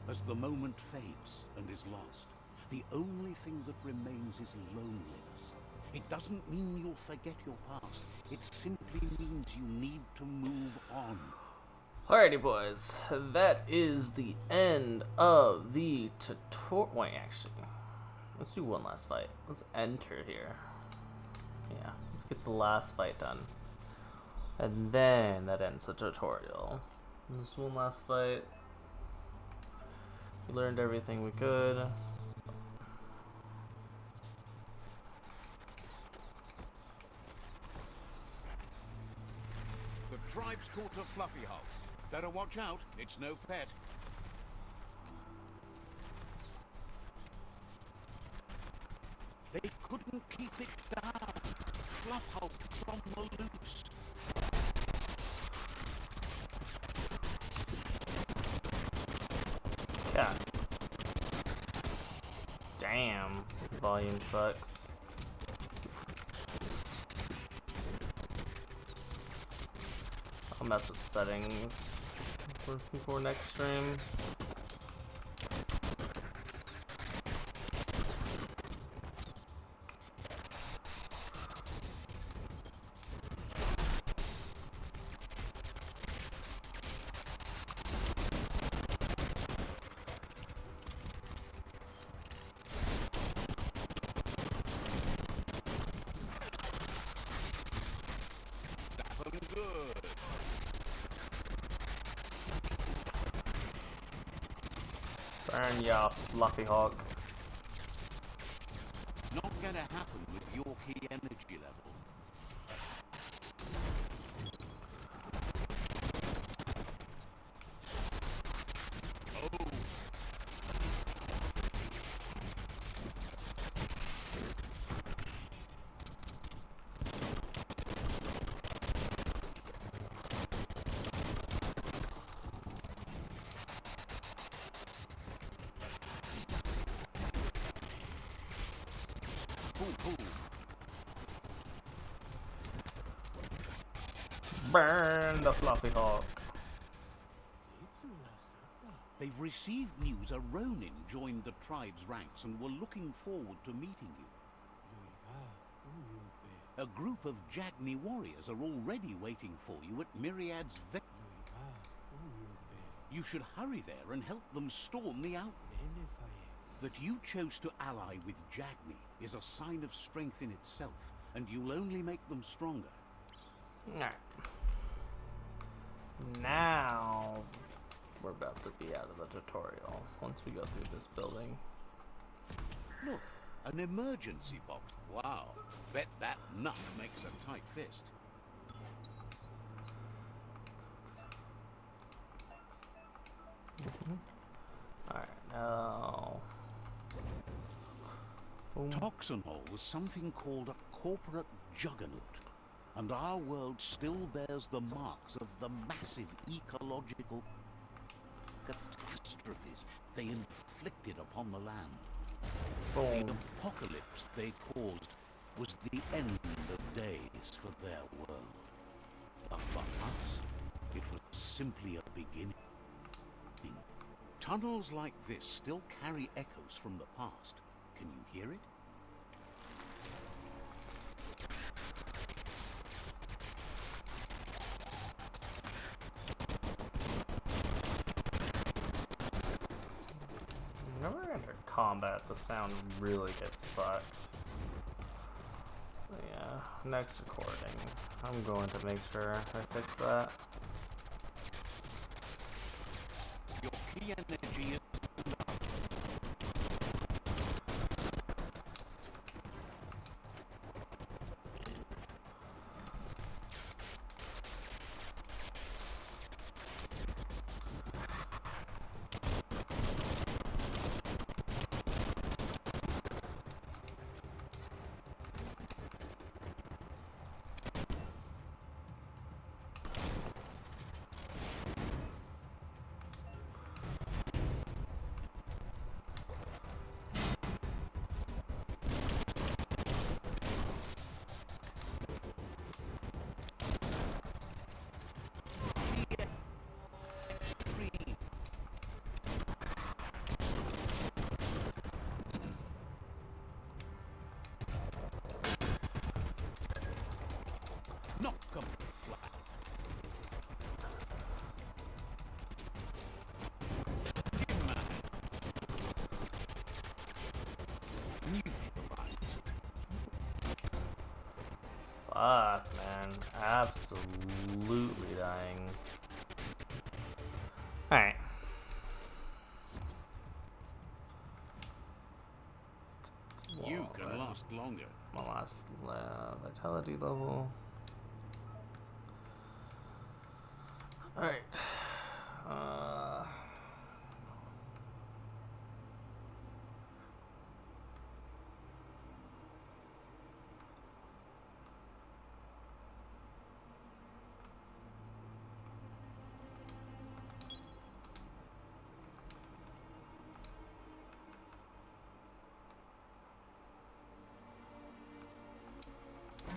As the moment fades and is lost, the only thing that remains is loneliness. It doesn't mean you'll forget your past. It simply means you need to move on. Alrighty, boys. That is the end of the tutorial. Wait, actually. Let's do one last fight. Let's enter here. Yeah, let's get the last fight done. And then that ends the tutorial. Just one last fight. We learned everything we could. The tribe's caught a fluffy hulk. Better watch out, it's no pet. They couldn't keep it down. Fluff hulks on the loose. Yeah. Damn. Volume sucks. I'll mess with the settings before next stream. Burn ya, fluffy hawk. Not gonna happen with your key energy level. Burn the fluffy hawk. They've received news a Ronin joined the tribe's ranks and were looking forward to meeting you. A group of Jagni warriors are already waiting for you at Myriad's You should hurry there and help them storm the outpost. That you chose to ally with Jagni is a sign of strength in itself, and you'll only make them stronger. Alright. Now we're about to be out of the tutorial once we go through this building. Look, an emergency box. Wow, bet that nut makes a tight fist. Alright, now... Toxanol was something called a corporate juggernaut, and our world still bears the marks of the massive ecological catastrophes they inflicted upon the land. The apocalypse they caused was the end of days for their world. But for us, it was simply a beginning. Tunnels like this still carry echoes from the past. Can you hear it? combat, the sound really gets fucked. But yeah, next recording, I'm going to make sure I fix that. Your key energy is not come flat. Neutralized. Fuck, man. Absolutely dying. Alright. You Whoa, can man. last longer. My last vitality level. Alright.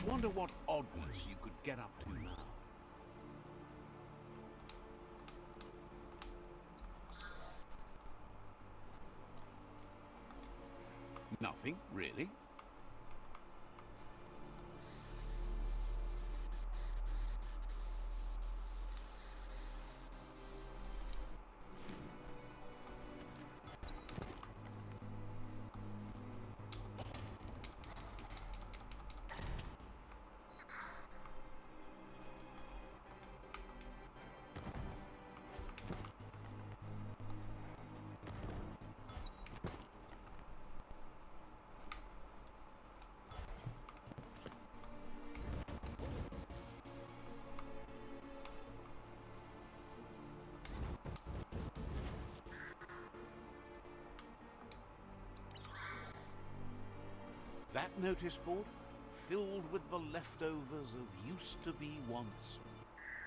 Wonder what oddness you could get up to now. Nothing, really. That notice board filled with the leftovers of used to be once.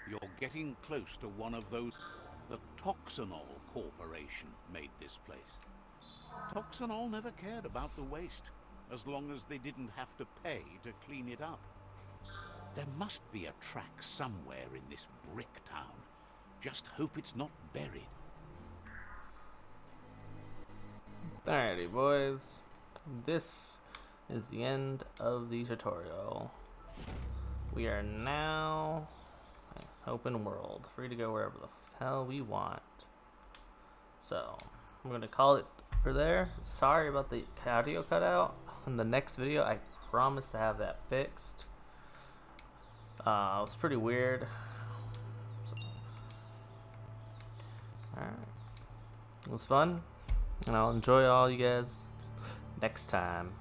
You're getting close to one of those. The Toxanol Corporation made this place. Toxanol never cared about the waste, as long as they didn't have to pay to clean it up. There must be a track somewhere in this brick town. Just hope it's not buried. Alrighty, boys. This is the end of the tutorial. We are now open world, free to go wherever the hell we want. So I'm gonna call it for there. Sorry about the audio cutout. In the next video, I promise to have that fixed. It was pretty weird. So, alright, it was fun, and I'll enjoy all you guys next time.